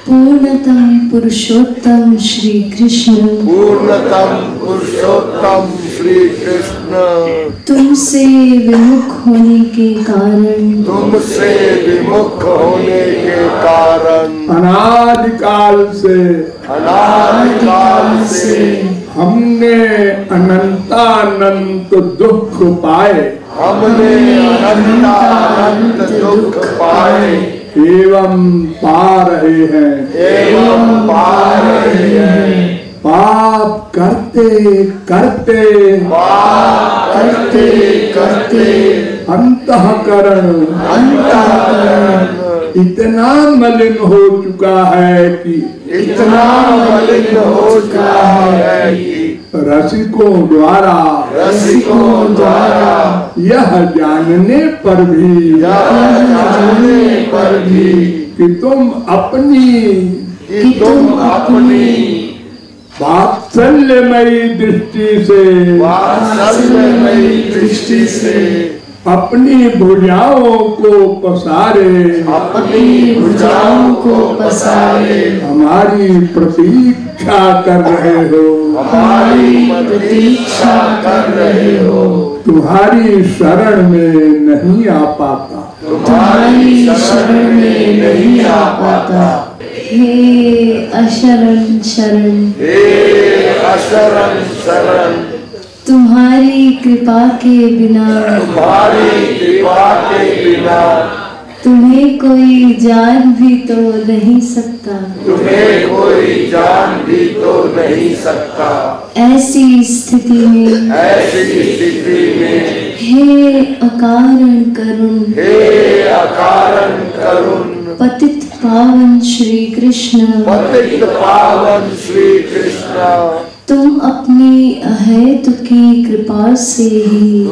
पूर्णतम पुरुषोत्तम श्री कृष्ण, पूर्णतम पुरुषोत्तम श्री कृष्ण, तुमसे विमुख होने के कारण, तुमसे विमुख होने के कारण, अनादिकाल से हमने अनंतानंत दुख पाए, हमने अनंतानंत दुख पाए एवं पा रहे हैं। पाप करते करते अंतःकरण इतना मलिन हो चुका है कि रसिकों द्वारा यह जानने पर भी कि तुम अपनी वात्सल्यमयी दृष्टि से अपनी भुजाओं को पसारे हमारी प्रतीक्षा कर रहे हो, तुम्हारी शरण में नहीं आ पाता। हे अशरण शरण, तुम्हारी कृपा के बिना तुम्हें कोई जान भी तो नहीं सकता। ऐसी स्थिति में हे अकारण करुण पतित पावन श्री कृष्ण, तुम अपनी अहेतुकी कृपा से ही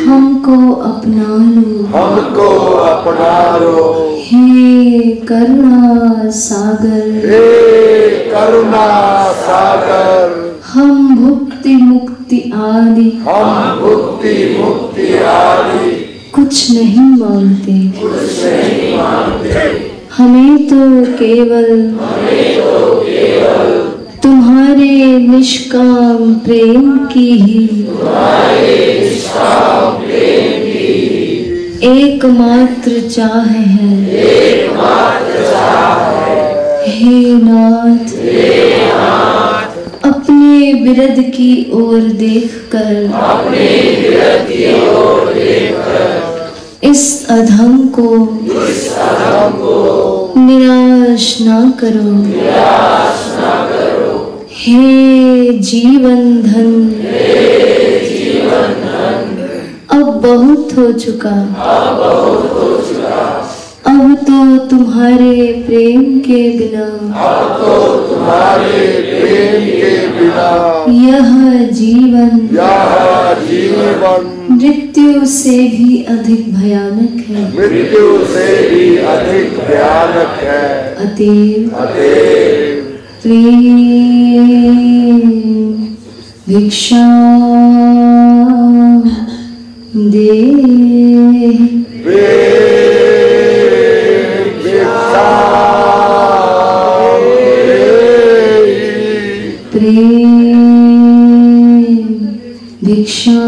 हमको अपना लो। हे करुणा सागर, हम भुक्ति मुक्ति आदि कुछ नहीं मांगते। हमें तो केवल तुम्हारे निष्काम प्रेम की ही एकमात्र चाह है। हे नाथ, अपने बिरद की ओर देखकर इस अधम को निराश ना करो। हे जीवन धन, अब बहुत हो चुका। अब तो तुम्हारे प्रेम के बिना यह जीवन मृत्यु से भी अधिक भयानक है। अतएव प्रेम भिक्षा दे। भिक्षा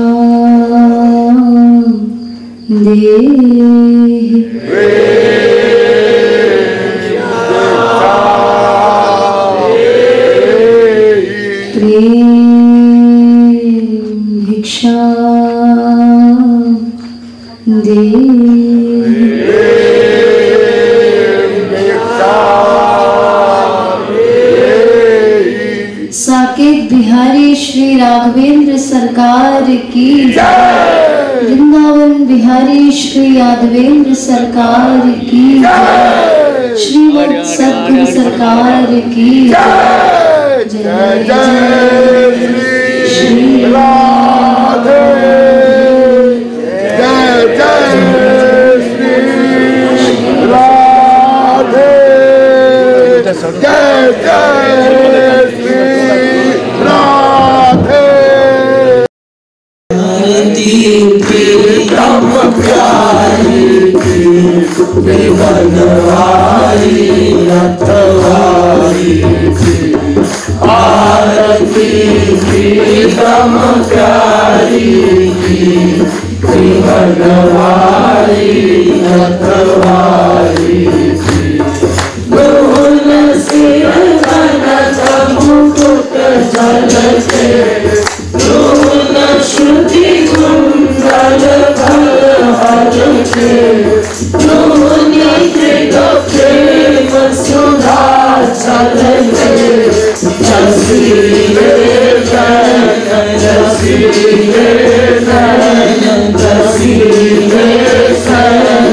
दे। प्रेम भिक्षा दे। साकेत बिहारी श्री राघवेंद्र सरकार की जय। वृंदावन बिहारी श्री यादवेंद्र सरकार की जय। श्रीमद सद्गुरु सरकार की जय। जय जय श्री राधे, जय जय श्री राधे, जय जय श्री राधे। ब्रह्म प्यारी बनवारी रखवारी की आरती प्रीतम प्यारी की बनवारी रखवारी की दोन सिर कनक मुकुट झलके दोन श्रुति कुंडल भर के दोनी त्रिगोप्ते वसुधा चलके जसीरे नयन जसीरे नयन जसीरे नयन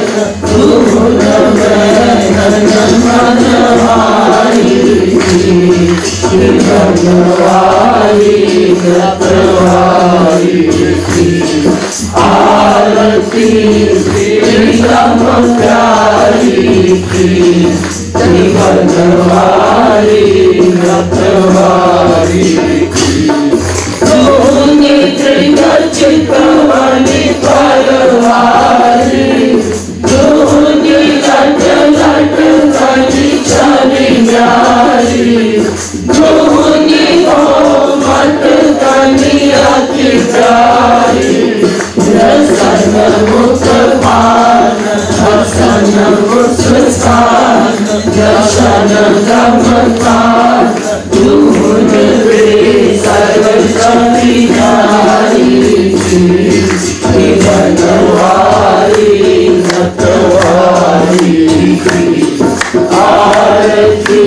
धूल नयन मनवारी बनवारी रखवारी की आरती प्रीतम प्यारी की बनवारी रखवारी की दोनी त्रिगर्जित वाली परवारी दोनी लट लट कली चली न्यारी दोनी मत कली अति प्यारी रसन मुख पान हसन मुस्कान दर्शन गमकान दून वे सर्व सविहारी बनवारी रखवारी की आरती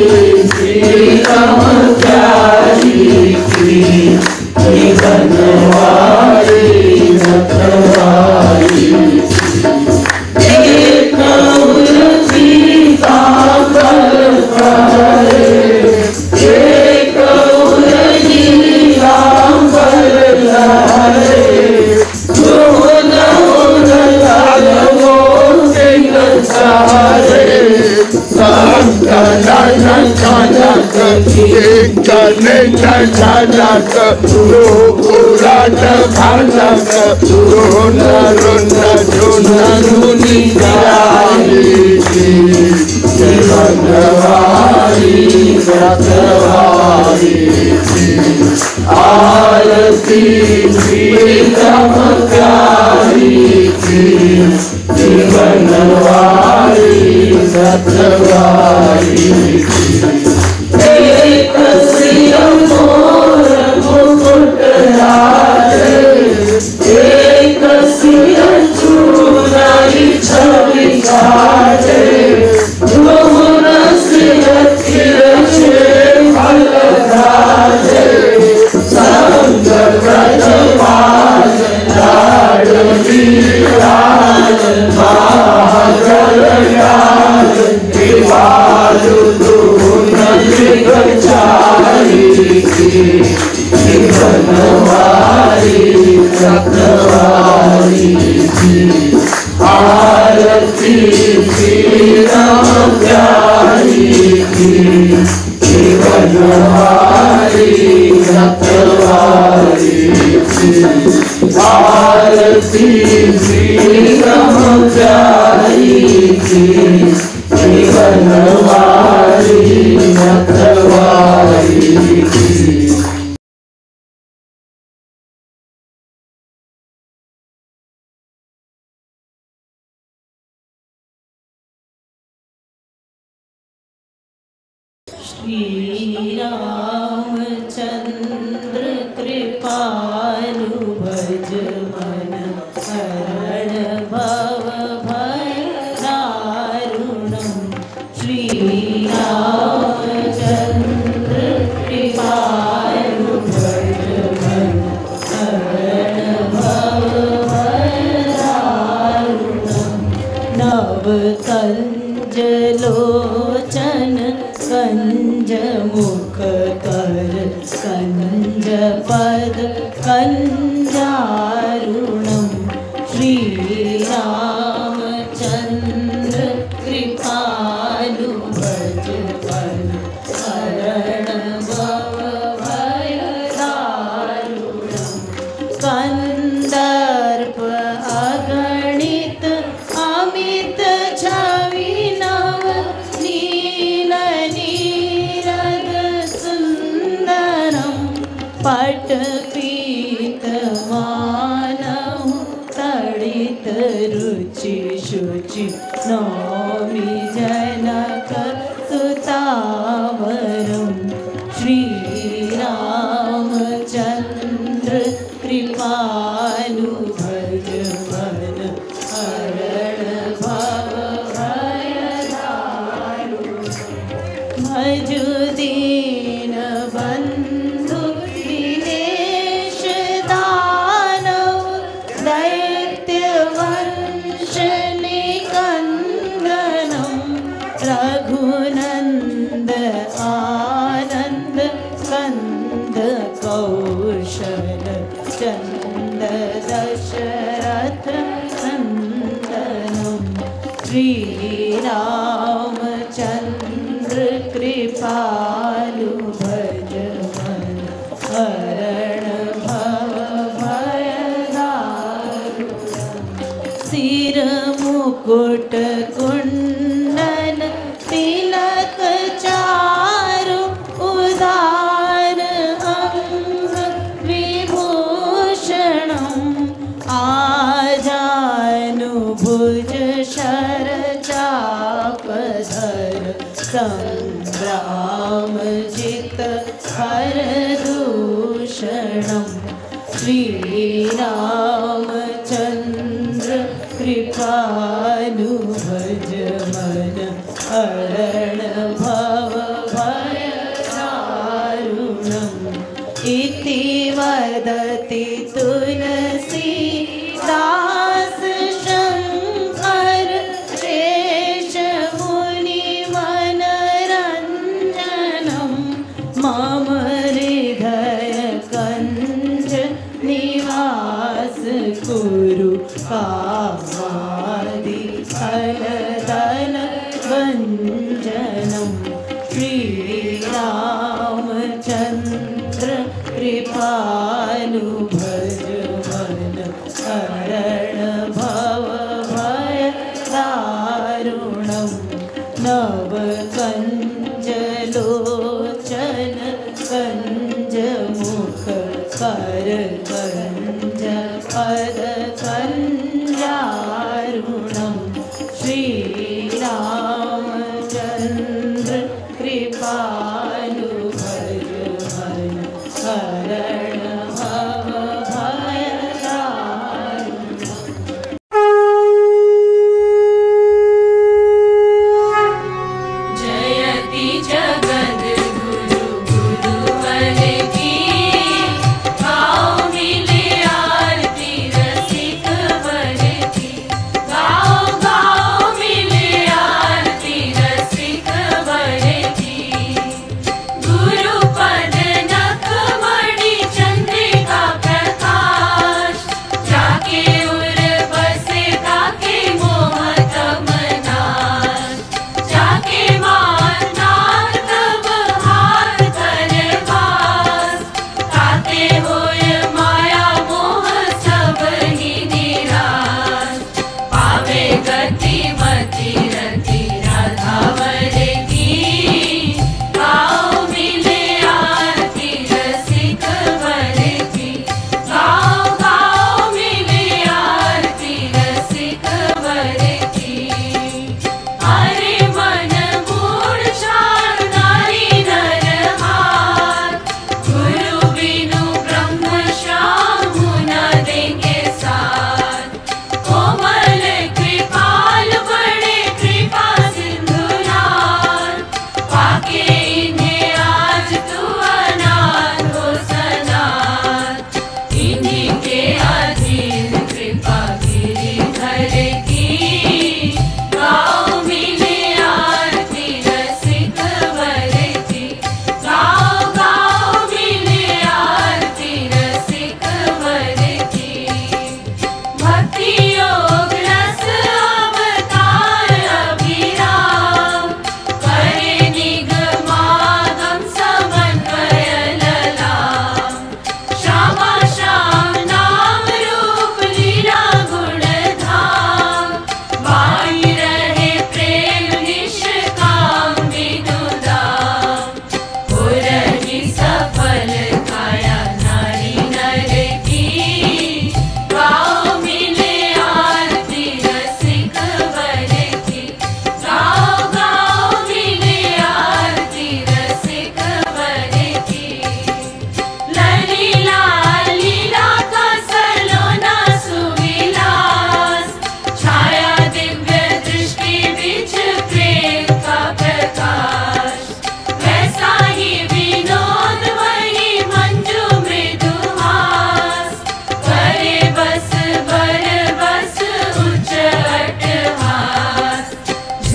प्रीतम प्यारी की बनवारी रखवारी एक उर्वी कांबर करे एक उर्वी कांबर लहरे दोन लाल मोटे सारे जनक उलट भनक रोन रोन झुनी बनवारी रखवारी आरती प्रीतम प्यारी की बनवारी रखवारी एक सिर मोर मुकुट लाले एक सिर चूड़ाई छवि काले दोन सिर तिरछे फल डाले संग ब्रजपाल लाडली लाल महाजल लाल दिवालु चारी की बनवारी रखवारी की आरती प्रीतम प्यारी की बनवारी रखवारी की आरती प्रीतम प्यारी की बनवारी रखवारी की श्री रामचंद्र कृपालु भज मन हरण भव भय दारुणम् श्री रामचंद्र कृपालु भज मन हरण भव भय दारुणम् नव कंज लोचन कंज मुख कर कंज पद कंजारुणम् श्री रामचंद्र कृपालु भज मन हरण भव भय दारुणम् कंदर्प अगणित अमित छवि शुचि शुचि नौमि जनक सुतावरं श्रीरामचन्द्र कृपालु भज मन हरण भव भयदारु भज दीन बंधु दिनेश दानव दैत्य वंश निकंदनम रघुनंद आनंद कंद कौशल चंद दशरथ नंदनम श्रीरामचंद्र कृपालु भज मन हरण भव भयदारु सिर मुकुट कुंडल तिलक चारु उदार अंग विभूषणम आजानुभुज शर चापधर संग्राम जित हर दूषणम श्रीरामचंद्र कृपालु भज मन हरण भव भयदारुणम् इति वदति तुलसीदास शंकर शेष मुनि मनरंजनम मम हृदय कंज निवास कुरु कामादि फलदल भंजनम श्रीरामचंद्र कृपालु भज मन हरण भव भयदारुणम् नव कंजलोचन कंज मुख कर कंज पद कंजारुणम् श्रीरामचंद्र कृपालु भज मन हरण भव भयदारुणम् जयति जगद गुरु गुरुवर की गाओ मिले आरती रसिक वर की गाओ गाओ मिले आरती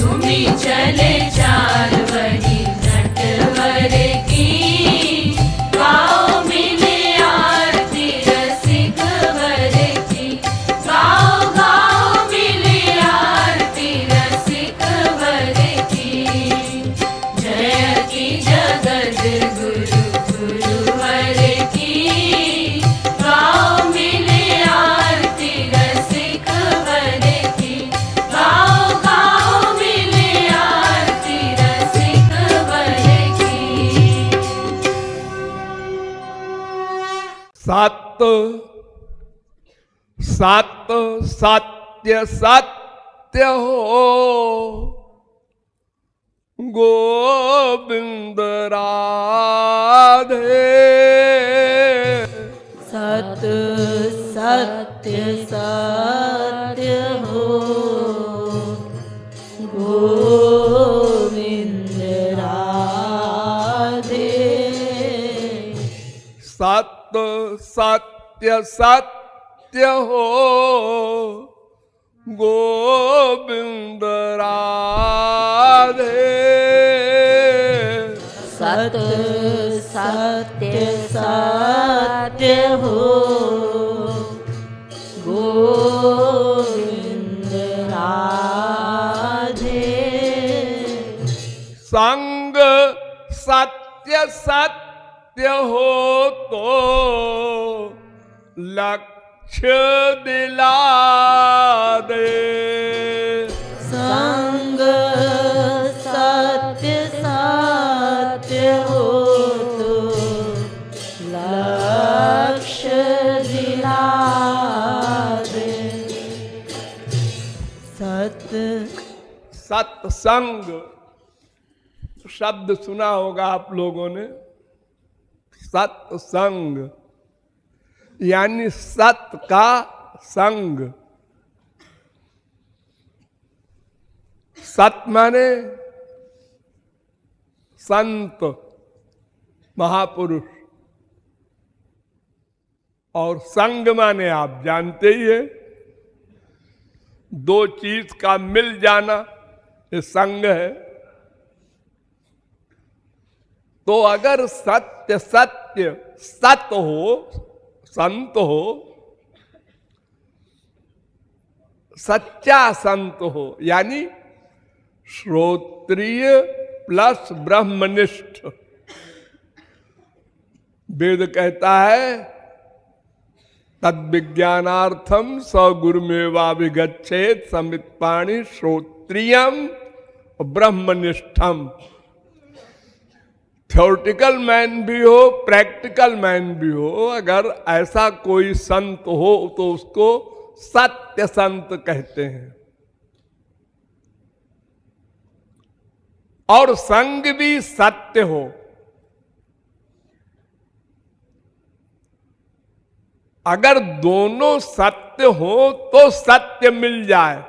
झूमी चले चार वही नटवर की, गाओ मिले आरती रसिक वर की, गाओ गाओ मिले आरती रसिक वर की। जय की जगत गुरु गुरुवर की, गाओ मिले आरती रसिक वर की, गाओ गाओ मिले आरती रसिक वर की। सत सत सत्य सत्य हो, गोविंद राधे। सत सत्य सत्य हो, गोविंद राधे। सत सत्य सत्य हो, गोविंद राधे। सत सत्य सत्य हो, गोविंद राधे। संग सत्य सत्य हो तो लक्ष्य दिला दे। संग सत्य सत्य हो तो लक्ष्य दिला दे। सत सत्संग शब्द सुना होगा आप लोगों ने। सत्संग यानी सत का संग। सत माने संत महापुरुष, और संग माने आप जानते ही है, दो चीज का मिल जाना ये संग है। तो अगर सत्य सत्य सत हो, संत हो, सच्चा संत हो, यानी श्रोत्रिय प्लस ब्रह्मनिष्ठ। वेद कहता है तद विज्ञानार्थम स गुरुमेवाभिगच्छेत समित्पाणि श्रोत्रियम ब्रह्मनिष्ठम। थ्योरेटिकल मैन भी हो, प्रैक्टिकल मैन भी हो, अगर ऐसा कोई संत हो तो उसको सत्य संत कहते हैं। और संग भी सत्य हो। अगर दोनों सत्य हो तो सत्य मिल जाए,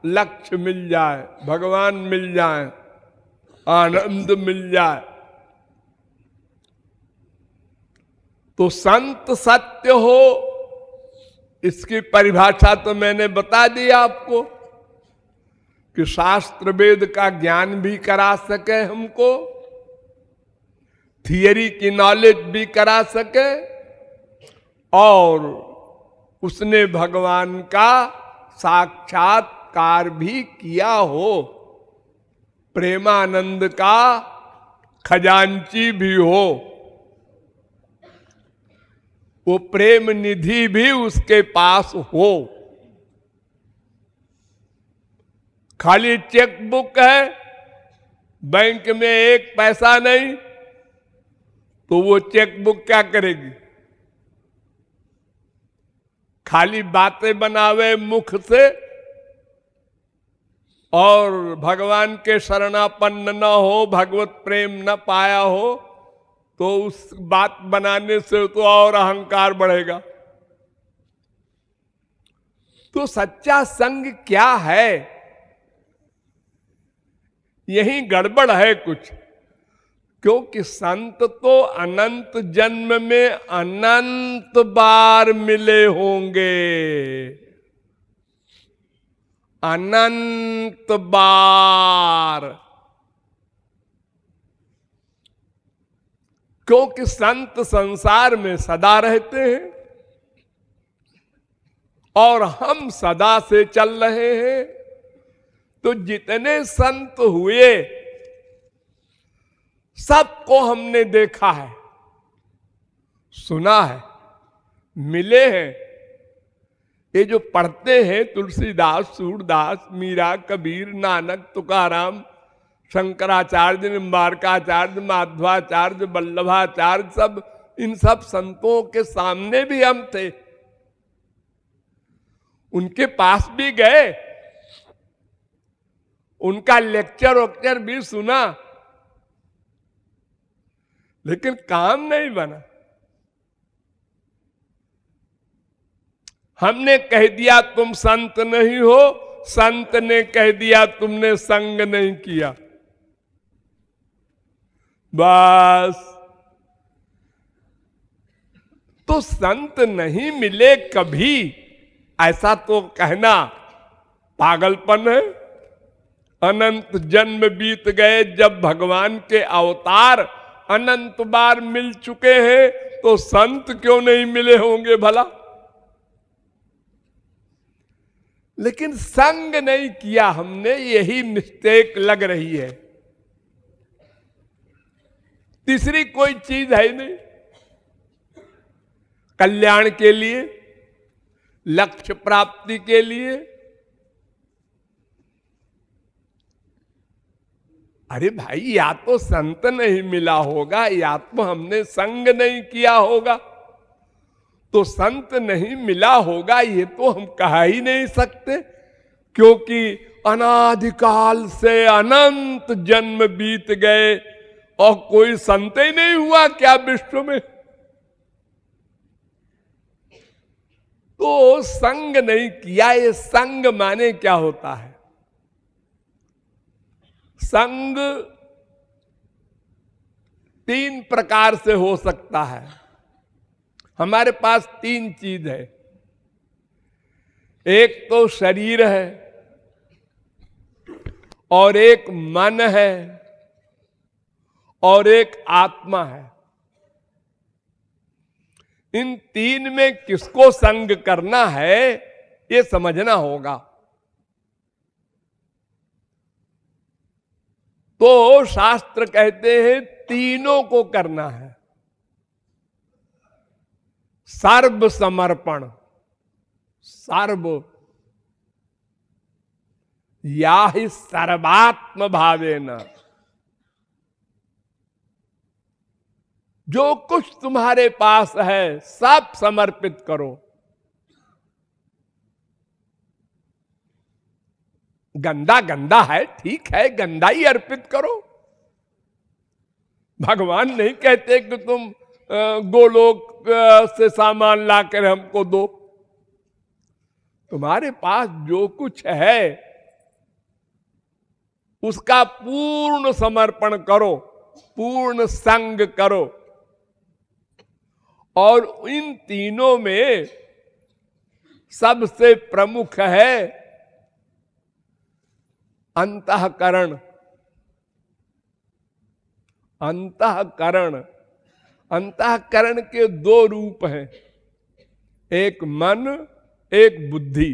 लक्ष्य मिल जाए, भगवान मिल जाए, आनंद मिल जाए। तो संत सत्य हो, इसकी परिभाषा तो मैंने बता दी आपको कि शास्त्र वेद का ज्ञान भी करा सके हमको, थियरी की नॉलेज भी करा सके, और उसने भगवान का साक्षात्कार भी किया हो, प्रेमानंद का खजांची भी हो, वो प्रेम निधि भी उसके पास हो। खाली चेक बुक है, बैंक में एक पैसा नहीं, तो वो चेक बुक क्या करेगी? खाली बातें बनावे मुख से और भगवान के शरणापन्न न हो, भगवत प्रेम न पाया हो, तो उस बात बनाने से तो और अहंकार बढ़ेगा। तो सच्चा संग क्या है? यही गड़बड़ है कुछ, क्योंकि संत तो अनंत जन्म में अनंत बार मिले होंगे, अनंत बार। क्योंकि संत संसार में सदा रहते हैं और हम सदा से चल रहे हैं। तो जितने संत हुए सबको हमने देखा है, सुना है, मिले हैं। ये जो पढ़ते हैं तुलसीदास, सूरदास, मीरा, कबीर, नानक, तुकाराम, शंकराचार्य, निम्बारकाचार्य, माधवाचार्य, वल्लभाचार्य, सब इन सब संतों के सामने भी हम थे, उनके पास भी गए, उनका लेक्चर वक्चर भी सुना, लेकिन काम नहीं बना। हमने कह दिया तुम संत नहीं हो, संत ने कह दिया तुमने संग नहीं किया। बस तो संत नहीं मिले कभी, ऐसा तो कहना पागलपन है। अनंत जन्म बीत गए, जब भगवान के अवतार अनंत बार मिल चुके हैं, तो संत क्यों नहीं मिले होंगे भला? लेकिन संग नहीं किया हमने, यही मिस्टेक लग रही है। तीसरी कोई चीज है नहीं। कल्याण के लिए, लक्ष्य प्राप्ति के लिए, अरे भाई या तो संत नहीं मिला होगा, या तो हमने संग नहीं किया होगा। तो संत नहीं मिला होगा ये तो हम कह ही नहीं सकते, क्योंकि अनादिकाल से अनंत जन्म बीत गए और कोई संत ही नहीं हुआ क्या विश्व में? तो संग नहीं किया। ये संग माने क्या होता है? संग तीन प्रकार से हो सकता है। हमारे पास तीन चीज है। एक तो शरीर है, और एक मन है, और एक आत्मा है। इन तीन में किसको संग करना है ये समझना होगा। तो शास्त्र कहते हैं तीनों को करना है। सर्व समर्पण, सर्व या ही सर्वात्म भावेन, जो कुछ तुम्हारे पास है सब समर्पित करो। गंदा गंदा है, ठीक है, गंदा ही अर्पित करो। भगवान नहीं कहते कि तुम गोलोक से सामान लाकर हमको दो। तुम्हारे पास जो कुछ है उसका पूर्ण समर्पण करो, पूर्ण संग करो। और इन तीनों में सबसे प्रमुख है अंतःकरण। अंतःकरण, अंतःकरण के दो रूप हैं, एक मन, एक बुद्धि।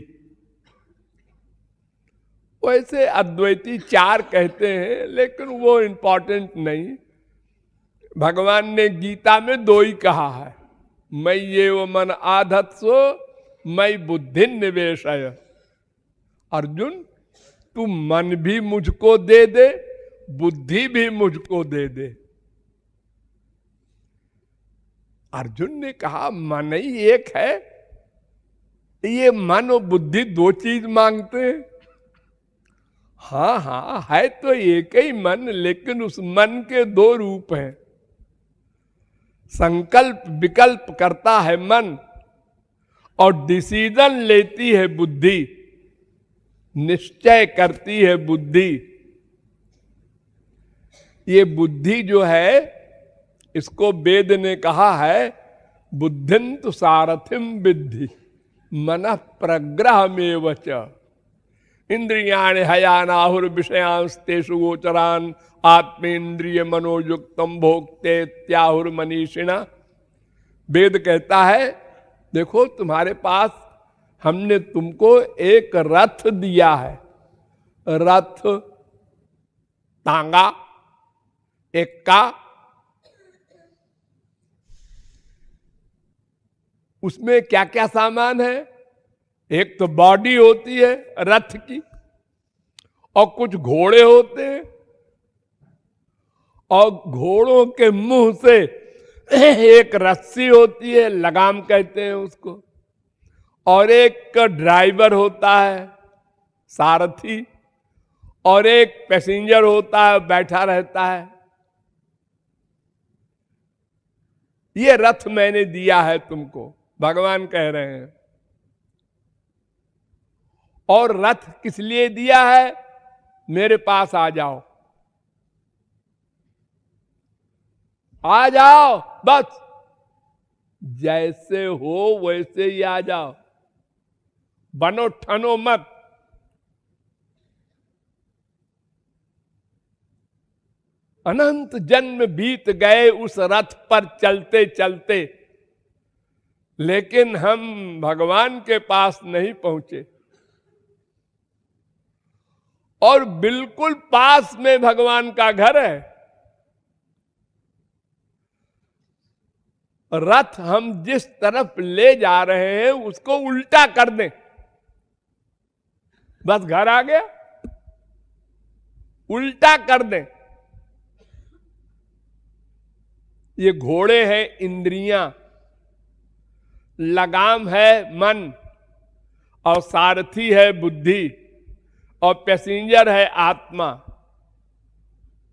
वैसे अद्वैती चार कहते हैं, लेकिन वो इंपॉर्टेंट नहीं। भगवान ने गीता में दो ही कहा है, मैं ये वो मन आधत्सो मैं बुद्धि निवेशय। अर्जुन तू मन भी मुझको दे दे, बुद्धि भी मुझको दे दे। अर्जुन ने कहा मन ही एक है, ये मन और बुद्धि दो चीज मांगते हैं। हाँ हाँ है तो एक ही मन, लेकिन उस मन के दो रूप हैं। संकल्प विकल्प करता है मन, और डिसीजन लेती है बुद्धि, निश्चय करती है बुद्धि। ये बुद्धि जो है, इसको वेद ने कहा है बुद्धिन्तु सारथिम विद्धि मनः प्रग्रहमेव च। इंद्रियाणि हयानाहुर विषयांस्तेषु गोचरान आत्मेन्द्रिय मनोयुक्तम भोक्ते त्याहुर मनीषिणा। वेद कहता है देखो तुम्हारे पास हमने तुमको एक रथ दिया है, रथ तांगा एक्का, उसमें क्या क्या सामान है? एक तो बॉडी होती है रथ की, और कुछ घोड़े होते हैं, और घोड़ों के मुंह से एक रस्सी होती है, लगाम कहते हैं उसको, और एक ड्राइवर होता है सारथी, और एक पैसेंजर होता है बैठा रहता है। ये रथ मैंने दिया है तुमको, भगवान कह रहे हैं। और रथ किस लिए दिया है? मेरे पास आ जाओ, आ जाओ, बस जैसे हो वैसे ही आ जाओ, बनो ठनो मत। अनंत जन्म बीत गए उस रथ पर चलते चलते, लेकिन हम भगवान के पास नहीं पहुंचे। और बिल्कुल पास में भगवान का घर है। रथ हम जिस तरफ ले जा रहे हैं उसको उल्टा कर दें, बस घर आ गया। उल्टा कर दें। ये घोड़े हैं इंद्रियां, लगाम है मन, और सारथी है बुद्धि, और पैसेंजर है आत्मा,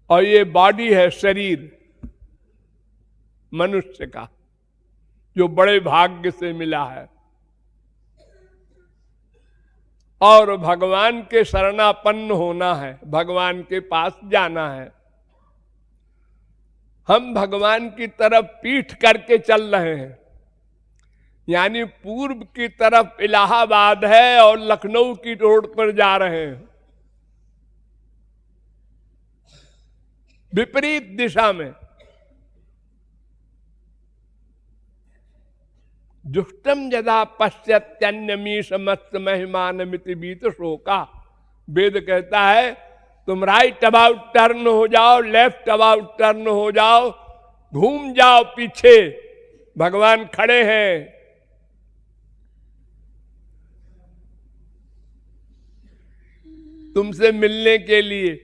और ये बॉडी है शरीर मनुष्य का, जो बड़े भाग्य से मिला है। और भगवान के शरणापन्न होना है, भगवान के पास जाना है। हम भगवान की तरफ पीठ करके चल रहे हैं, यानी पूर्व की तरफ इलाहाबाद है और लखनऊ की रोड पर जा रहे हैं, विपरीत दिशा में। जुष्टम यदा पश्यत्यन्यमीश मत्स्य महिमानमिति बीत शोका। वेद कहता है तुम राइट अबाउट टर्न हो जाओ, लेफ्ट अबाउट टर्न हो जाओ, घूम जाओ पीछे, भगवान खड़े हैं। तुमसे मिलने के लिए,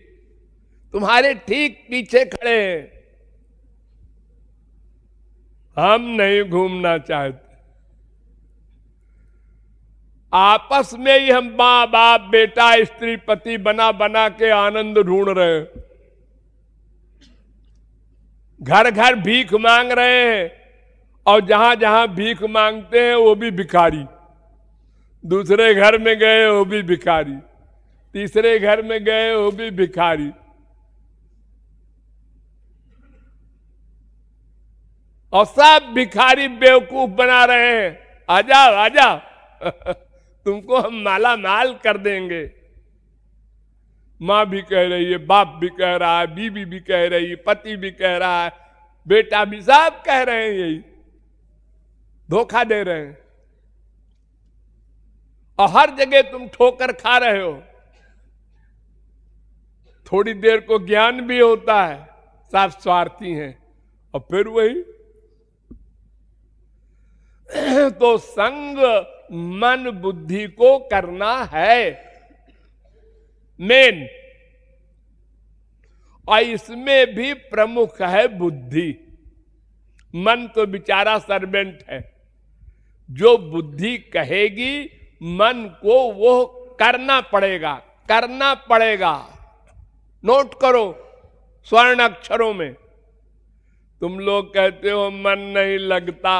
तुम्हारे ठीक पीछे खड़े हैं। हम नहीं घूमना चाहते। आपस में ही हम मां बाप बेटा स्त्री पति बना बना के आनंद ढूंढ रहे हैं। घर घर भीख मांग रहे हैं, और जहां जहां भीख मांगते हैं वो भी भिखारी। दूसरे घर में गए वो भी भिखारी, तीसरे घर में गए वो भी भिखारी। और सब भिखारी बेवकूफ बना रहे हैं। आ जाओ आ जाओ तुमको हम माला माल कर देंगे। माँ भी कह रही है, बाप भी कह रहा है, बीवी भी कह रही है, पति भी कह रहा है, बेटा भी, सब कह रहे हैं यही, धोखा दे रहे हैं। और हर जगह तुम ठोकर खा रहे हो। थोड़ी देर को ज्ञान भी होता है, सब स्वार्थी हैं, और फिर वही। तो संग मन बुद्धि को करना है मेन, और इसमें भी प्रमुख है बुद्धि। मन तो बेचारा सर्वेंट है, जो बुद्धि कहेगी मन को वो करना पड़ेगा, करना पड़ेगा। नोट करो स्वर्ण अक्षरों में। तुम लोग कहते हो मन नहीं लगता,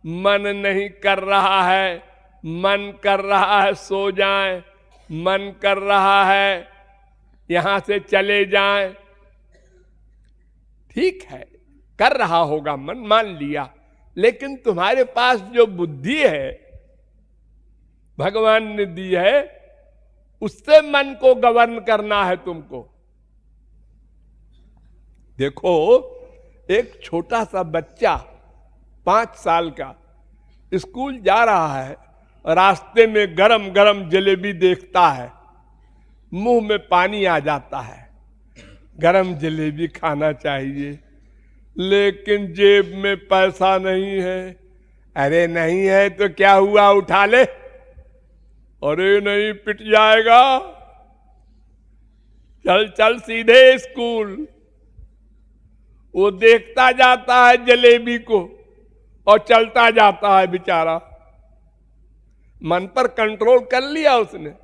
मन नहीं कर रहा है, मन कर रहा है सो जाएं, मन कर रहा है यहां से चले जाएं। ठीक है, कर रहा होगा मन, मान लिया, लेकिन तुम्हारे पास जो बुद्धि है भगवान ने दी है, उससे मन को गवर्न करना है तुमको। देखो, एक छोटा सा बच्चा 5 साल का स्कूल जा रहा है, रास्ते में गरम गरम जलेबी देखता है, मुंह में पानी आ जाता है, गरम जलेबी खाना चाहिए, लेकिन जेब में पैसा नहीं है। अरे नहीं है तो क्या हुआ, उठा ले। अरे नहीं, पिट जाएगा, चल चल सीधे स्कूल। वो देखता जाता है जलेबी को और चलता जाता है बेचारा। मन पर कंट्रोल कर लिया उसने,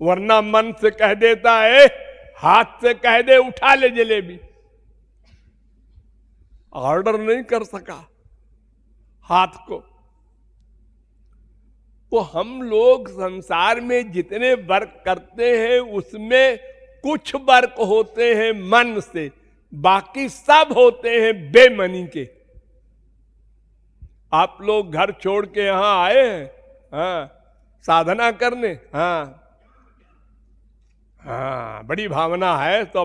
वरना मन से कह देता है, हाथ से कह दे उठा ले जलेबी। ऑर्डर नहीं कर सका हाथ को। तो हम लोग संसार में जितने वर्क करते हैं उसमें कुछ वर्क होते हैं मन से, बाकी सब होते हैं बेमनी के। आप लोग घर छोड़ के यहां आए हैं, हाँ, साधना करने, हाँ हाँ, बड़ी भावना है, तो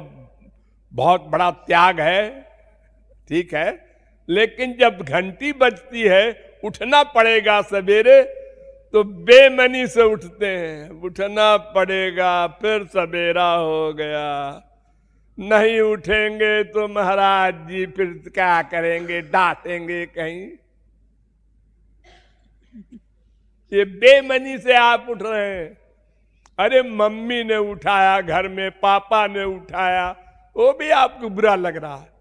बहुत बड़ा त्याग है, ठीक है। लेकिन जब घंटी बजती है, उठना पड़ेगा सवेरे, तो बेमनी से उठते हैं। उठना पड़ेगा, फिर सवेरा हो गया। नहीं उठेंगे तो महाराज जी फिर क्या करेंगे, डांटेंगे कहीं। ये बेमनी से आप उठ रहे हैं। अरे मम्मी ने उठाया, घर में पापा ने उठाया, वो भी आपको बुरा लग रहा है,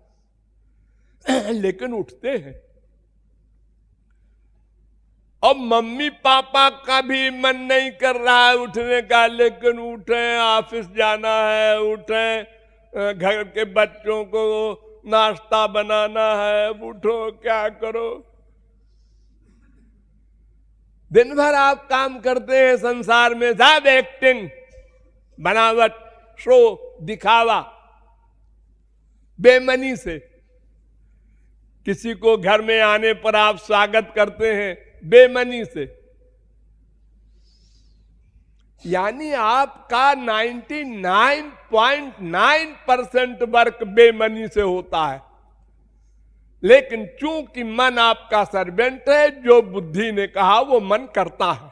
लेकिन उठते हैं। अब मम्मी पापा का भी मन नहीं कर रहा है उठने का, लेकिन उठे, ऑफिस जाना है, उठे, घर के बच्चों को नाश्ता बनाना है, उठो, क्या करो। दिन भर आप काम करते हैं संसार में, सब एक्टिंग, बनावट, शो, दिखावा, बेमनी से। किसी को घर में आने पर आप स्वागत करते हैं बेमनी से। यानी आपका 99.9% वर्क बेमनी से होता है। लेकिन चूंकि मन आपका सर्वेंट है, जो बुद्धि ने कहा वो मन करता है,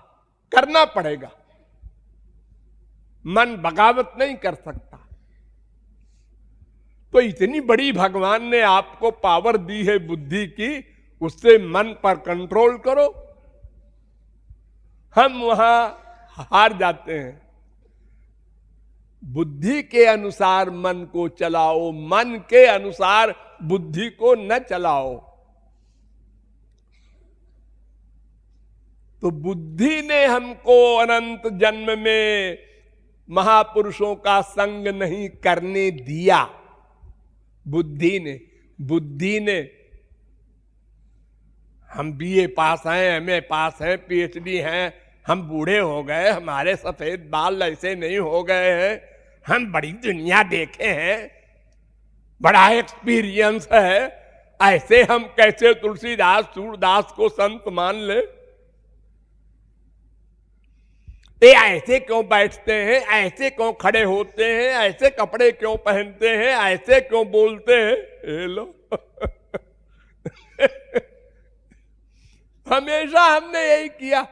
करना पड़ेगा। मन बगावत नहीं कर सकता। तो इतनी बड़ी भगवान ने आपको पावर दी है बुद्धि की, उससे मन पर कंट्रोल करो। हम वहां हार जाते हैं। बुद्धि के अनुसार मन को चलाओ, मन के अनुसार बुद्धि को न चलाओ। तो बुद्धि ने हमको अनंत जन्म में महापुरुषों का संग नहीं करने दिया। बुद्धि ने हम बीए पास हैं, एमए पास हैं, पीएचडी हैं, हम बूढ़े हो गए, हमारे सफेद बाल ऐसे नहीं हो गए हैं, हम बड़ी दुनिया देखे हैं, बड़ा एक्सपीरियंस है, ऐसे हम कैसे तुलसीदास सूरदास को संत मान ले। ये ऐसे क्यों बैठते हैं, ऐसे क्यों खड़े होते हैं, ऐसे कपड़े क्यों पहनते हैं, ऐसे क्यों बोलते हैं। ये लो हमेशा हमने यही किया,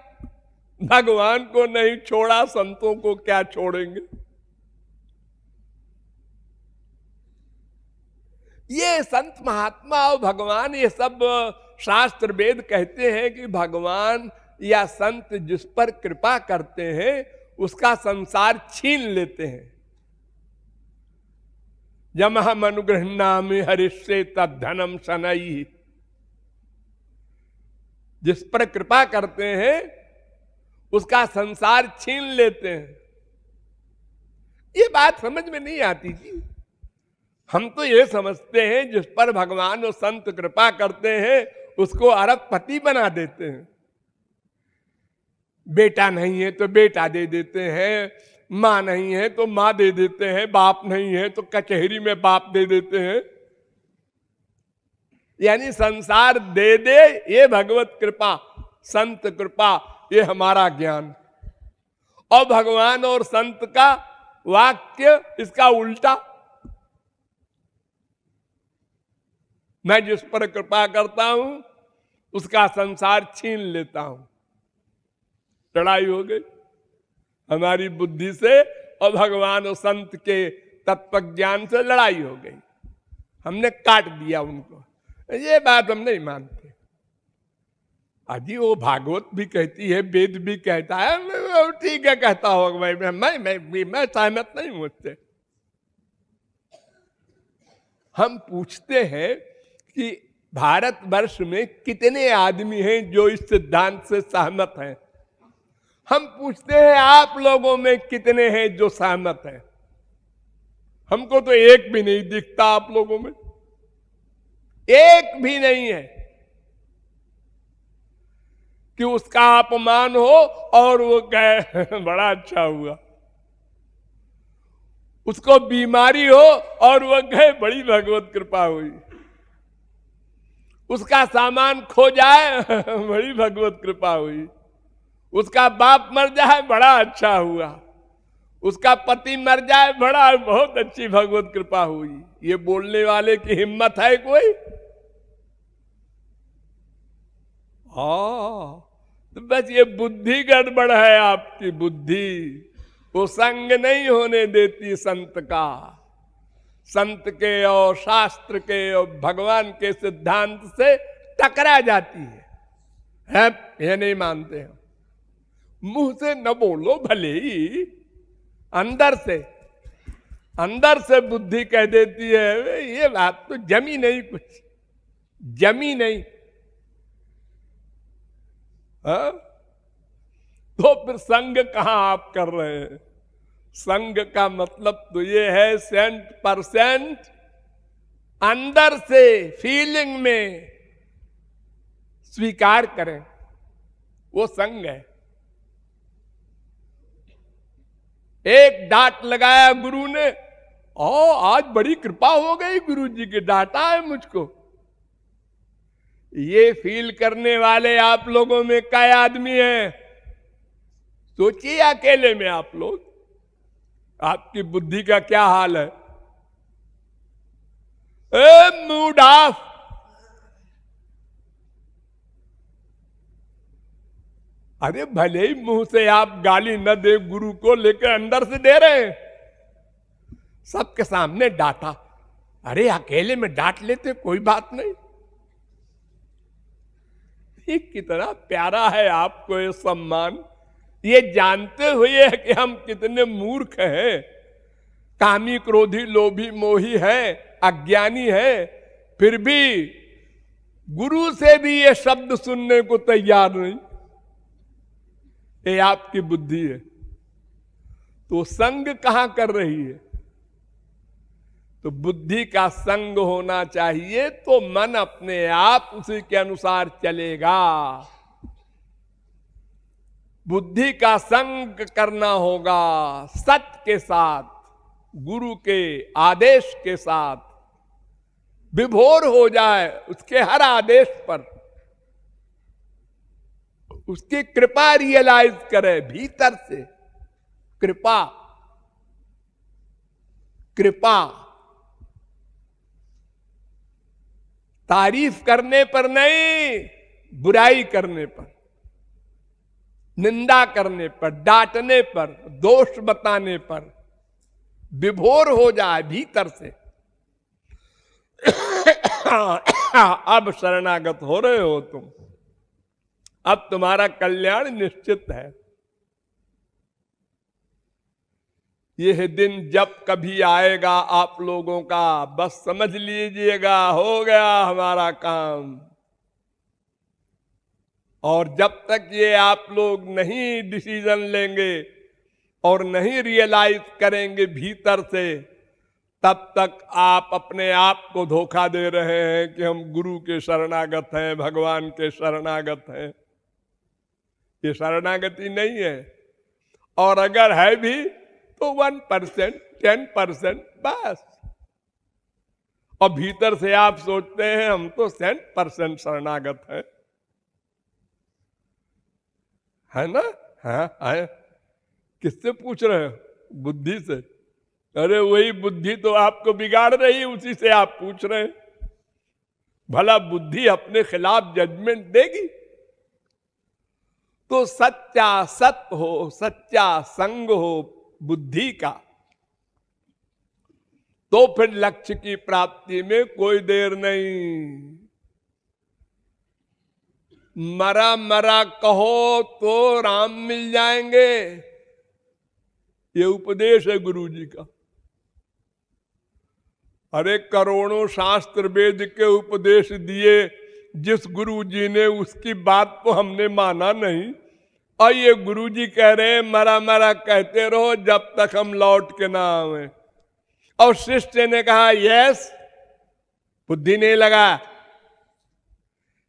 भगवान को नहीं छोड़ा, संतों को क्या छोड़ेंगे। ये संत महात्मा और भगवान, ये सब शास्त्र वेद कहते हैं कि भगवान या संत जिस पर कृपा करते हैं उसका संसार छीन लेते हैं। जमहम अनुगृह्णामि हरिष्ये तद्धनम शनैः। जिस पर कृपा करते हैं उसका संसार छीन लेते हैं। ये बात समझ में नहीं आती जी। हम तो ये समझते हैं जिस पर भगवान और संत कृपा करते हैं उसको अरबपति बना देते हैं। बेटा नहीं है तो बेटा दे देते हैं, मां नहीं है तो मां दे देते हैं, बाप नहीं है तो कचहरी में बाप दे देते हैं। यानी संसार दे दे ये भगवत कृपा, संत कृपा, ये हमारा ज्ञान। और भगवान और संत का वाक्य इसका उल्टा। मैं जिस पर कृपा करता हूं उसका संसार छीन लेता हूं। लड़ाई हो गई हमारी बुद्धि से और भगवान और संत के तत्व ज्ञान से लड़ाई हो गई। हमने काट दिया उनको। ये बात हम नहीं मानते। अजी वो भागवत भी कहती है, वेद भी कहता है, ठीक है कहता होगा भाई, मैं सहमत नहीं हूं उससे। हम पूछते हैं कि भारतवर्ष में कितने आदमी हैं जो इस सिद्धांत से सहमत हैं। हम पूछते हैं आप लोगों में कितने हैं जो सहमत हैं। हमको तो एक भी नहीं दिखता, आप लोगों में एक भी नहीं है कि उसका अपमान हो और वो कहे बड़ा अच्छा हुआ। उसको बीमारी हो और वो कहे बड़ी भगवत कृपा हुई। उसका सामान खो जाए बड़ी भगवत कृपा हुई। उसका बाप मर जाए बड़ा अच्छा हुआ। उसका पति मर जाए बड़ा बहुत अच्छी भगवत कृपा हुई। ये बोलने वाले की हिम्मत है कोई? तो बस ये बुद्धि गड़बड़ है आपकी बुद्धि। वो संग नहीं होने देती संत का। संत के और शास्त्र के और भगवान के सिद्धांत से टकरा जाती है। ये नहीं मानते हैं। मुंह से न बोलो भले ही, अंदर से बुद्धि कह देती है ये बात तो जमी नहीं, कुछ जमी नहीं। हाँ? तो फिर संग कहां आप कर रहे हैं? संग का मतलब तो ये है 100% अंदर से फीलिंग में स्वीकार करें, वो संग है। एक डांट लगाया गुरु ने, आज बड़ी कृपा हो गई गुरु जी की, डांटा है मुझको। ये फील करने वाले आप लोगों में कई आदमी हैं? सोचिए अकेले में आप लोग, आपकी बुद्धि का क्या हाल है। Mood off. अरे भले ही मुंह से आप गाली न दे गुरु को, लेकर अंदर से दे रहे हैं। सबके सामने डांटा। अरे अकेले में डांट लेते कोई बात नहीं। ये कितना प्यारा है आपको ये सम्मान, ये जानते हुए कि हम कितने मूर्ख हैं, कामी क्रोधी लोभी मोही है, अज्ञानी है, फिर भी गुरु से भी ये शब्द सुनने को तैयार नहीं। ये आपकी बुद्धि है। तो संग कहां कर रही है? तो बुद्धि का संग होना चाहिए तो मन अपने आप उसी के अनुसार चलेगा। बुद्धि का संग करना होगा सत्य के साथ, गुरु के आदेश के साथ। विभोर हो जाए उसके हर आदेश पर, उसकी कृपा रियलाइज करे भीतर से। कृपा कृपा तारीफ करने पर नहीं, बुराई करने पर, निंदा करने पर, डांटने पर, दोष बताने पर विभोर हो जाए भीतर से। अब शरणागत हो रहे हो तुम, अब तुम्हारा कल्याण निश्चित है। यह दिन जब कभी आएगा आप लोगों का, बस समझ लीजिएगा हो गया हमारा काम। और जब तक ये आप लोग नहीं डिसीजन लेंगे और नहीं रियलाइज करेंगे भीतर से, तब तक आप अपने आप को धोखा दे रहे हैं कि हम गुरु के शरणागत हैं, भगवान के शरणागत हैं। ये शरणागति नहीं है। और अगर है भी तो 1%, 10% बस। और भीतर से आप सोचते हैं हम तो 100% शरणागत हैं, है ना? हाँ है। किससे पूछ रहे हो? बुद्धि से। अरे वही बुद्धि तो आपको बिगाड़ रही है, उसी से आप पूछ रहे हैं। भला बुद्धि अपने खिलाफ जजमेंट देगी? तो सच्चा सत्य हो, सच्चा संग हो बुद्धि का, तो फिर लक्ष्य की प्राप्ति में कोई देर नहीं। मरा मरा कहो तो राम मिल जाएंगे, ये उपदेश है गुरु जी का। अरे करोड़ों शास्त्र वेद के उपदेश दिए जिस गुरु जी ने, उसकी बात को हमने माना नहीं, और ये गुरु जी कह रहे हैं मरा मरा कहते रहो जब तक हम लौट के ना आवे। और शिष्य ने कहा यस, बुद्धि नहीं लगा।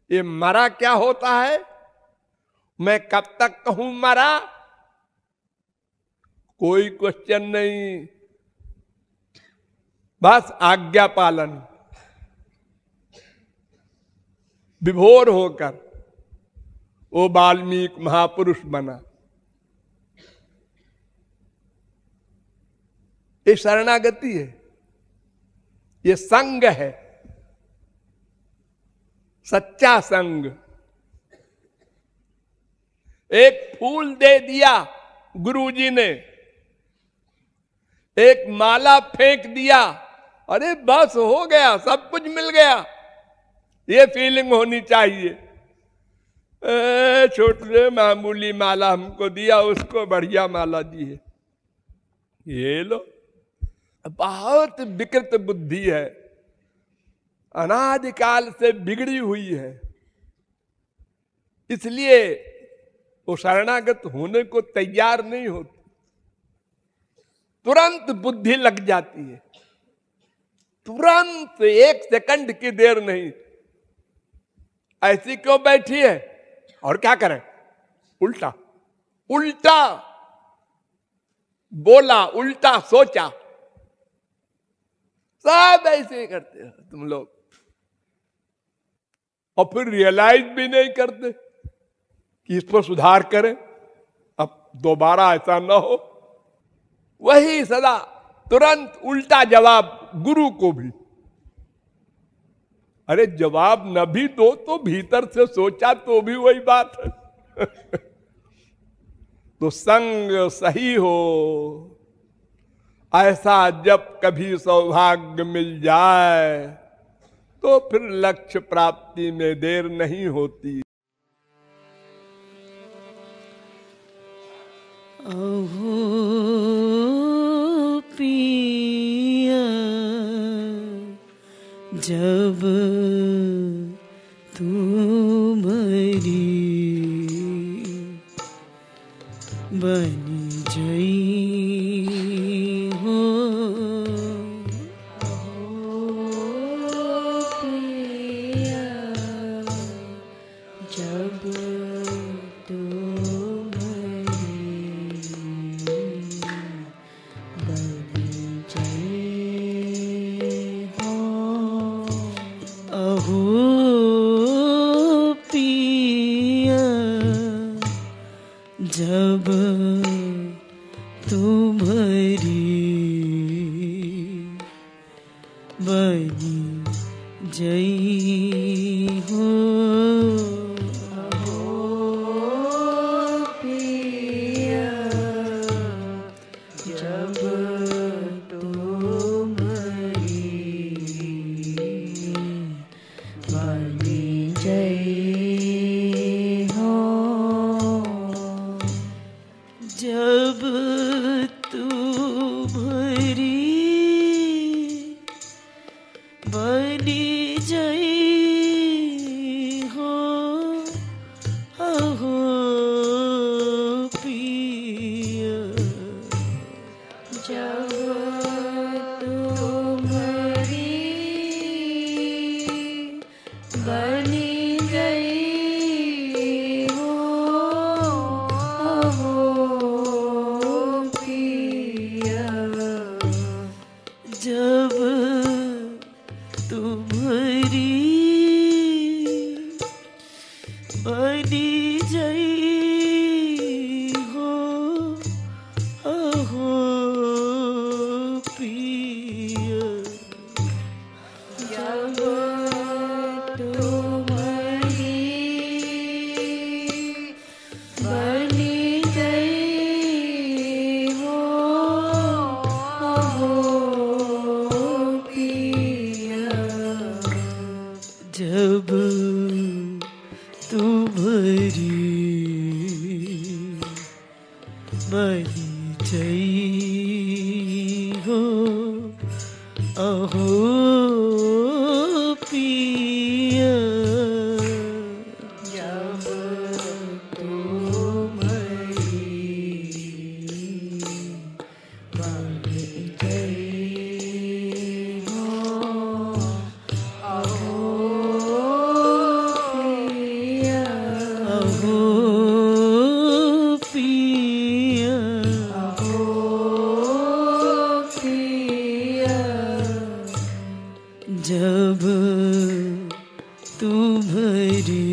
ये मरा क्या होता है? मैं कब तक कहूं मरा? कोई क्वेश्चन नहीं, बस आज्ञा पालन। विभोर होकर वो वाल्मीकि महापुरुष बना। ये शरणागति है, ये संग है, सच्चा संग। एक फूल दे दिया गुरुजी ने, एक माला फेंक दिया, अरे बस हो गया, सब कुछ मिल गया, ये फीलिंग होनी चाहिए। छोटे मामूली माला हमको दिया, उसको बढ़िया माला दी है, ये लो। बहुत विकृत बुद्धि है, अनादिकाल से बिगड़ी हुई है, इसलिए वो शरणागत होने को तैयार नहीं होती। तुरंत बुद्धि लग जाती है, तुरंत, एक सेकंड की देर नहीं। ऐसी क्यों बैठी है? और क्या करें? उल्टा उल्टा बोला, उल्टा सोचा, सब ऐसे ही करते हो तुम लोग, और फिर रियलाइज भी नहीं करते कि इस पर सुधार करें, अब दोबारा ऐसा ना हो। वही सदा तुरंत उल्टा जवाब गुरु को भी। अरे जवाब न भी दो तो भीतर से सोचा तो भी वही बात है। तो संग सही हो, ऐसा जब कभी सौभाग्य मिल जाए तो फिर लक्ष्य प्राप्ति में देर नहीं होती। अहो पिया जब तुम्हारी बन जाई हो, पिया जब जब तुम्हारी बनी जई हो, पिया जब तुम्हारी बनी जई हो, जब तुम्हारी बनी जई हो, अहो पिया जब तुम्हारी बनी गई हो, हो पिया जब तुम्हारी बनी जई हो, अहो पिया जब तुम्हारी बन गई हो अहो पिया अहो पिया अहो पिया जब तुम्हारी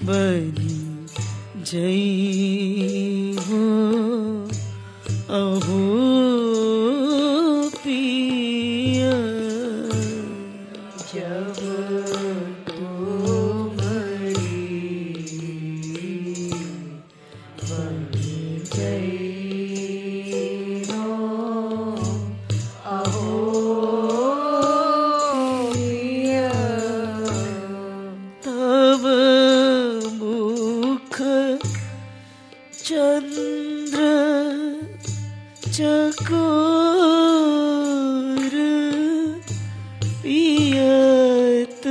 बनी जई हो अहो पिया जब तुम्हारी बनी जई हो अहो पिया तब मुख चंद्र चकोर पियत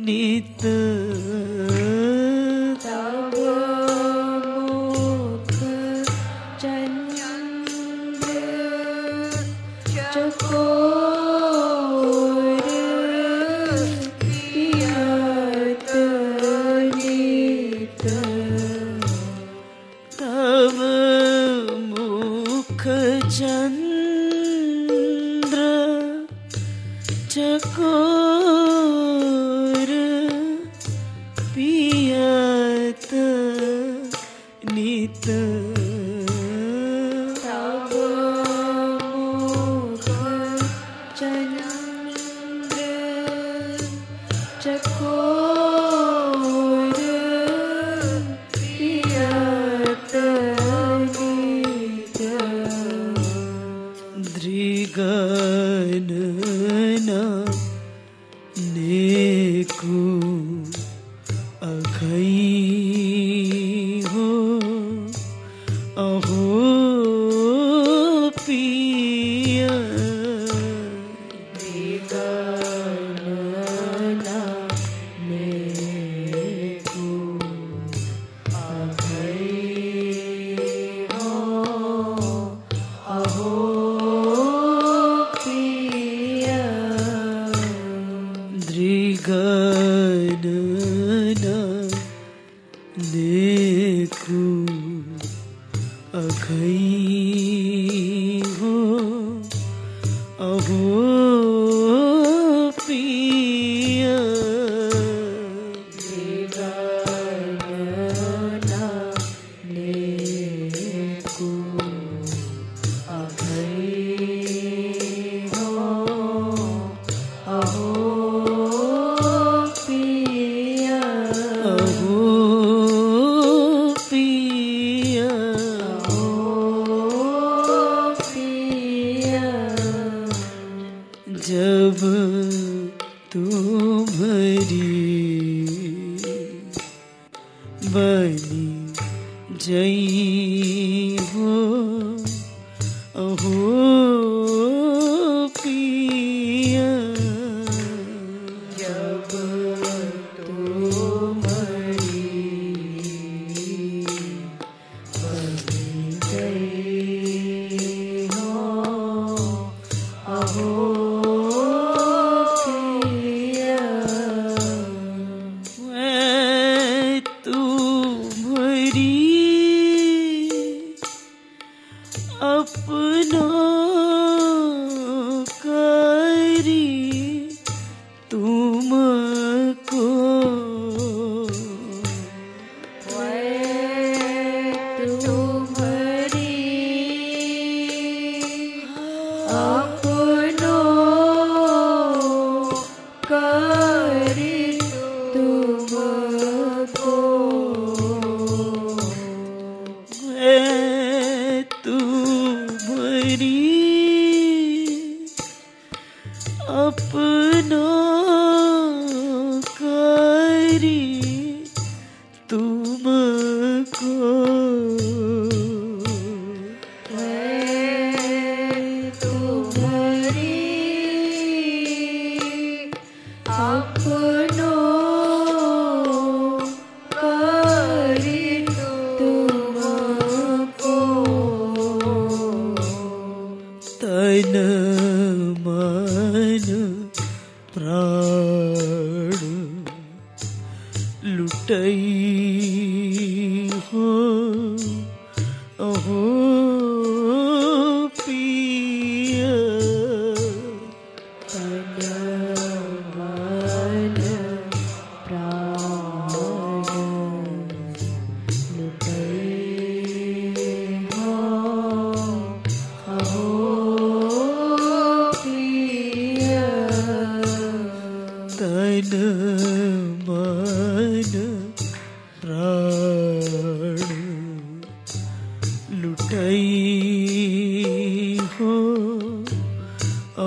नित तब मुख चंद्र चकोर पियत नित तब मुख चंद्र चकोर पियत नित तब मुख चंद्र चकोर पियत नित दृगनना नेकु अघई हो अहो पिया दृगनना नेकु अघई हो अहो पिया दृगनना नेकु अघई हो अहो पिया दृगनना नेकु अघई हो अहो पिया अहो पिया अहो पिया जब तुम्हारी बनी जई हो अहो पिया जब तुम्हारी बनी जई हो अहो पिया मैं तुम्हारी अपना करी तुमको तुम्हारी अपनो करी तुमको मैं तुम्हारी अपना करी तुमको तन मन प्राण लुटई हो अहो पिया तन मन प्राण लुटई हो अहो पिया तन मन प्राण लुटई हो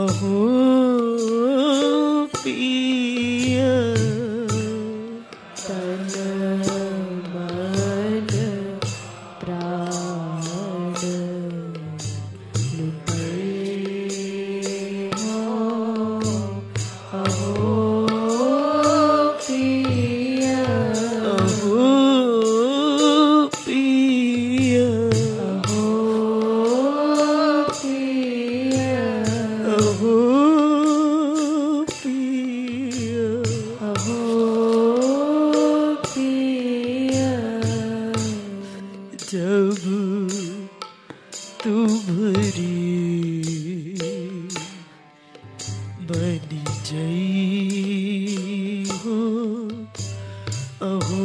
अहो पिया तन मन प्राण लुटई हो अहो पिया अहो पिया अहो पिया अहो पिया अहो पिया जब तुम्हारी बनी जई हो अहो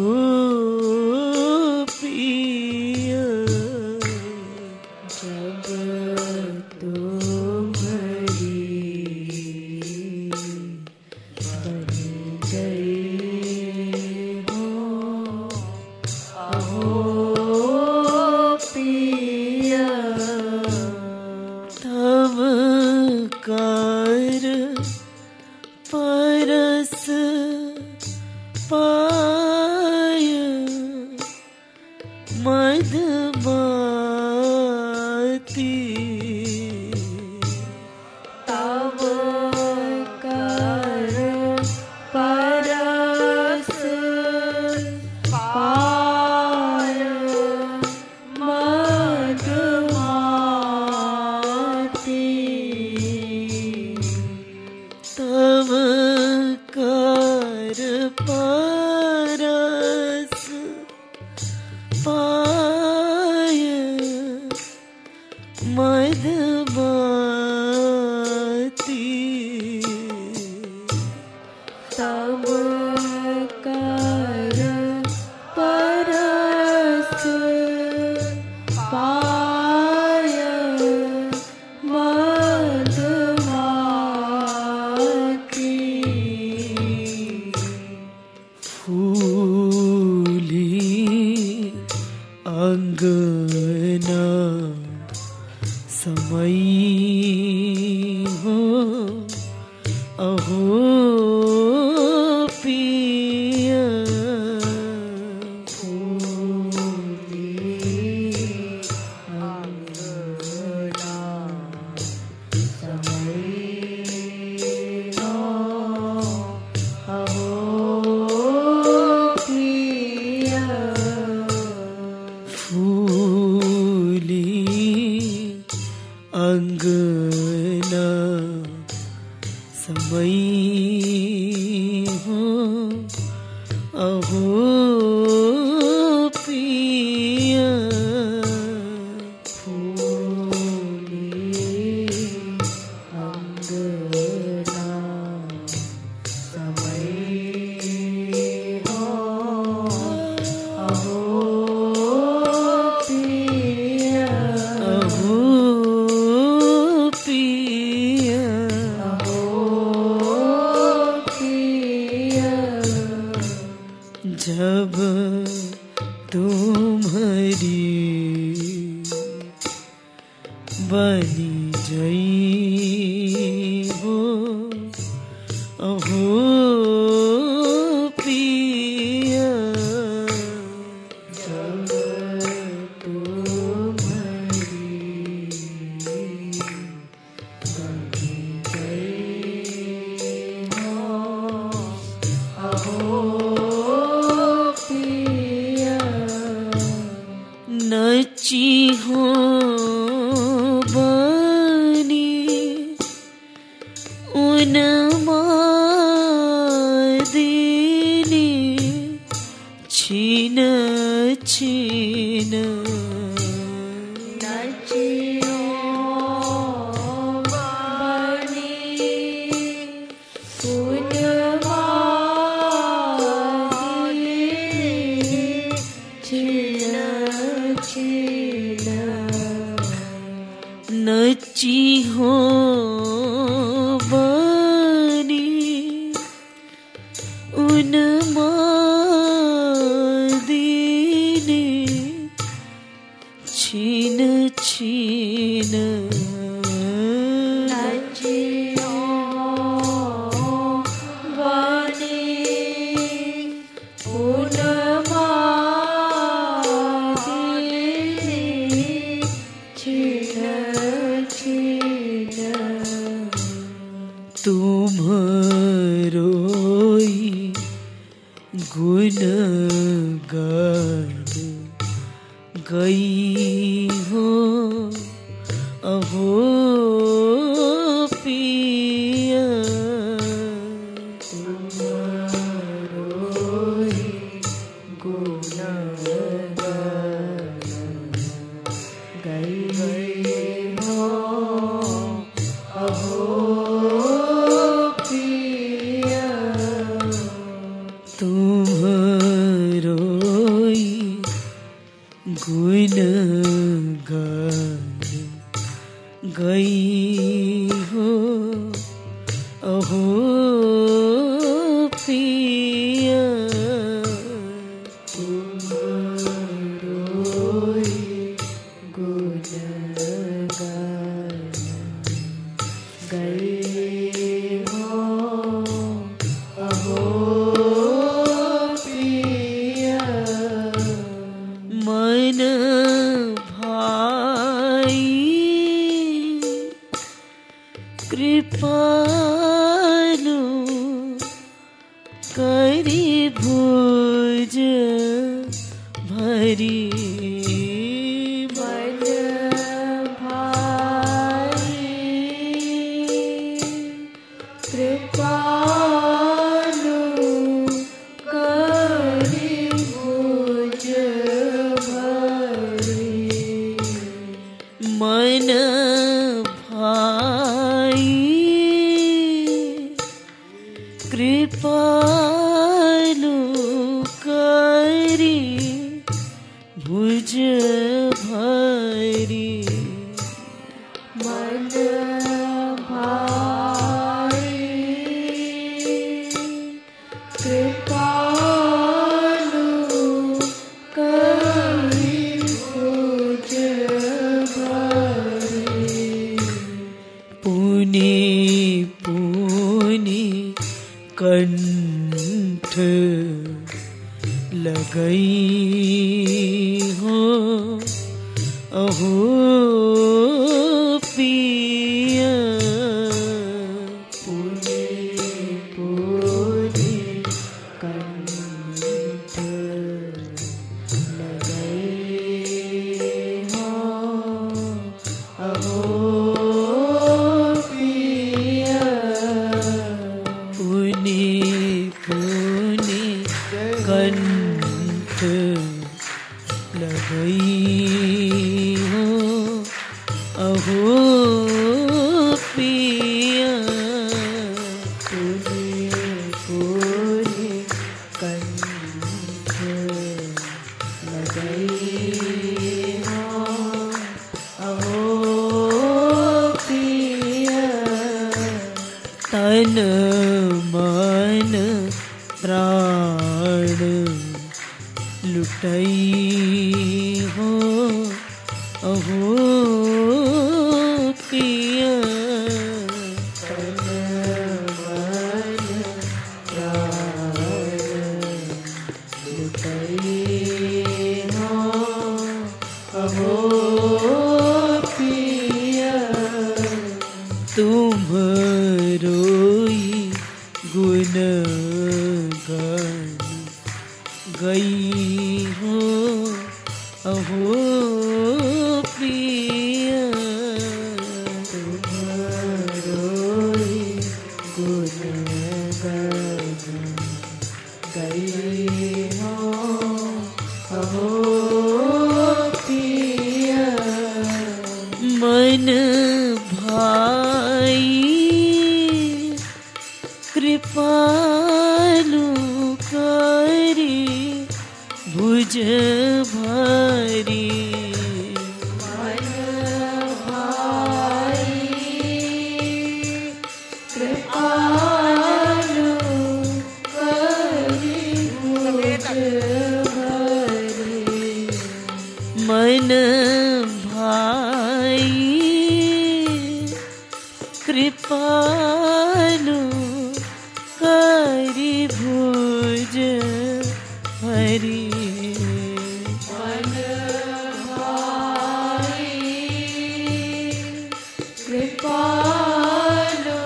पिया जब तुम्हारी बन गई हो अहो पिया तब कार परस पाय मधमाती तब कर परस पाय मधुमाती तब कार परस पाय मधुमाती तब कर परस पाय मधुमाती फूली अंगना समई हो अहो पिया फूली अंगना समई हो अहो पिया अहो पिया जब तुम्हारी बनी जई हो अहो पिया नची हो बनी उन्मादिनी छीन छीन नचियो बनी उन्मादिनी छीन छीन नची हो बनी उन्मादिनी छीन छीन नचियो बनी उन्मादिनी छीन छीन तुम रोई गुण गान गई हो अहो पिया तुम रोई गुण गान गई हो अहो पिया तुम रोई गुण गान गई हो अहो पिया तुम रोई गुण गान गई हो अहो पिया मन भाई कृपालु करी भुज भरी मन भाई कृपालु करी भुज भरी मन भाई कृपालु करी भुज भरी मन भाई कृपालु करी भुज भरी पुनि पुनि कंठ लगई हो अहो पिया पुनि पुनि कंठ लगई हो अहो पिया पुनि पुनि कंठ लगई हो अहो पिया पुनि पुनि कंठ लगई हो अहो पिया तन मन प्राण लुटई हो अहो पिया तन मन प्राण लुटई हो अहो पिया तुम रोई गुण गान गई हो अहो पिया तुम रोई भाई कृपालु करी भुज भारी। मन भाई कृपालु करी भुज भारी। मन भाई कृपालु करी भुज हरि। मन भाई कृपालु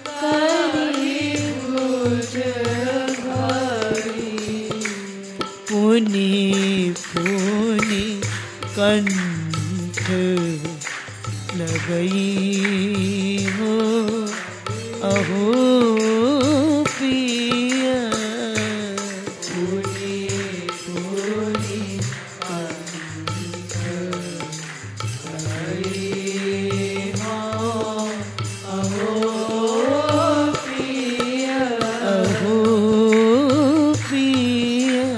करी भुज भारी। पुनि पुनि कंठ लगई हो अहो पिया। पुनि पुनि कंठ लगई हो अहो पिया। अहो पिया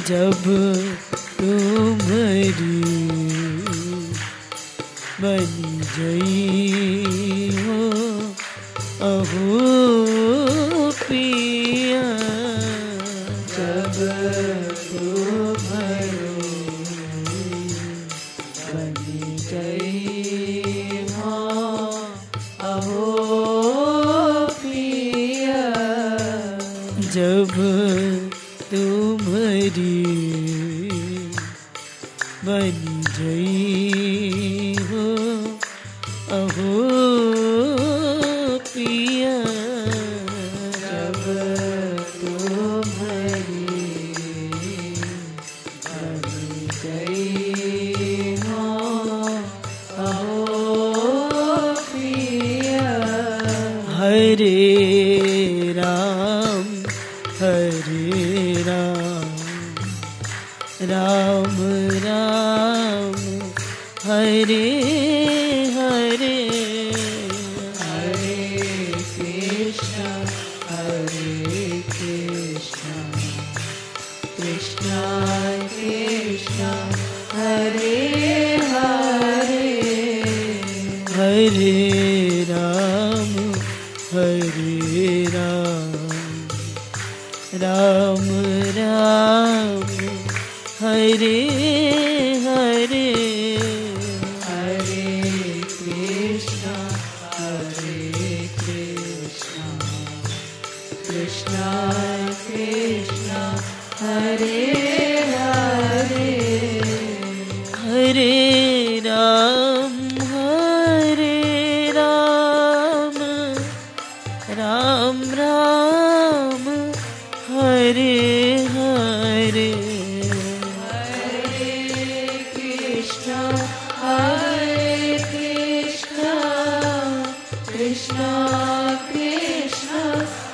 जब तुम्हारी बनी जई हो अहो पिया। जब तुम्हारी बनी जई हो अहो पिया। जब तुम्हारी बनी जई हो अहो पिया। जब तुम्हारी बनी जई हो अहो पिया। हरे राम राम राम हरे हरे। हरे कृष्ण कृष्ण कृष्ण हरे हरे। हरे राम राम राम हरे हरे। हरे कृष्ण कृष्ण कृष्ण हरे हरे। हरे राम राम राम हरे हरे। हरे कृष्ण कृष्ण कृष्ण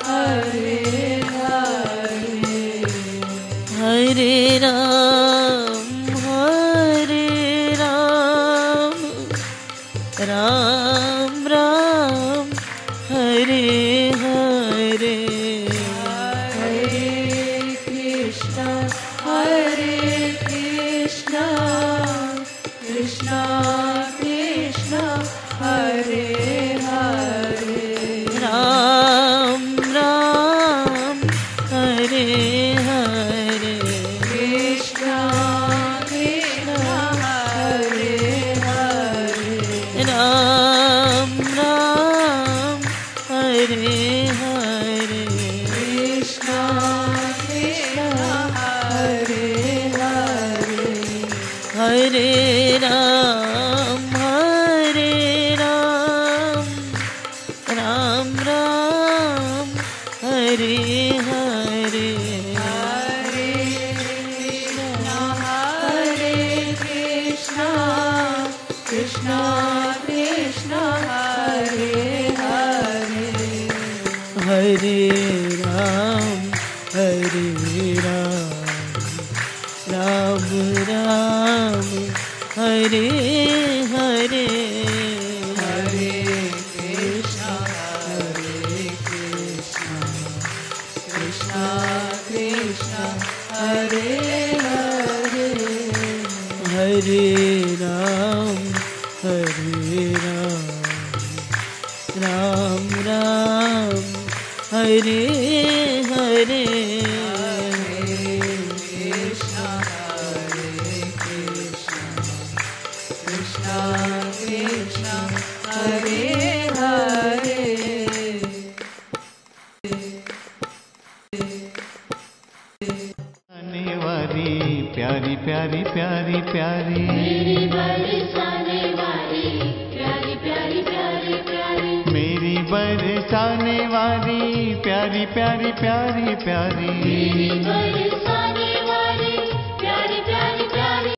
हरे हरे। हरे राम राम राम हरे हरे। हरे कृष्ण कृष्ण कृष्ण हरे हरे। राम राम हरे हरे। कृष्ण कृष्ण हरे हरे। राम राम हरे हरे। कृष्ण कृष्ण हरे हरे। हरे राम राम राम हरे हरे। हरे कृष्ण कृष्ण कृष्ण हरे हरे। हरे राम राम राम हरे हरे हरे कृष्णा कृष्णा कृष्णा हरे हरे हरे राम राम राम हरे हरे कृष्णा कृष्णा कृष्णा हरे हरे आने वाली प्यारी प्यारी प्यारी प्यारी मेरी बरसाने वाली प्यारी प्यारी प्यारी प्यारी मेरी बरसाने वाली प्यारी प्यारी प्यारी प्यारी मेरी बरसाने